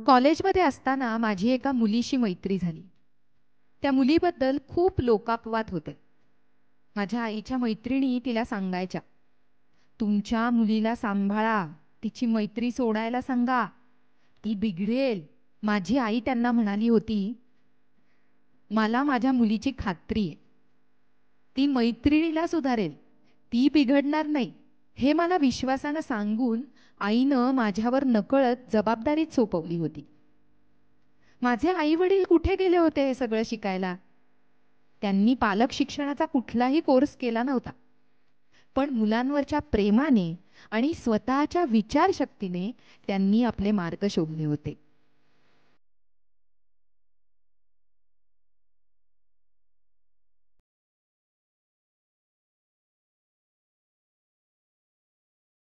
कॉलेजमध्ये असताना माझी एका मुलीशी मैत्री झाली. त्या मुलीबद्दल खूप लोकापवाद होते. माझ्या आईच्या मैत्रिणी तिला सांगायच्या, तुमच्या मुलीला सांभाळा, तिची मैत्री सोडायला सांगा, ती बिघडेल. माझी आई त्यांना म्हणाली होती, मला माझ्या मुलीची खात्री आहे, ती मैत्रिणीला सुधारेल, ती बिघडणार नाही. हे मला विश्वासानं सांगून आईनं माझ्यावर नकळत जबाबदारीच सोपवली होती. माझे आई वडील कुठे गेले होते हे सगळं शिकायला? त्यांनी पालक शिक्षणाचा कुठलाही कोर्स केला नव्हता. पण मुलांवरच्या प्रेमाने आणि स्वतःच्या विचारशक्तीने त्यांनी आपले मार्ग शोधले होते.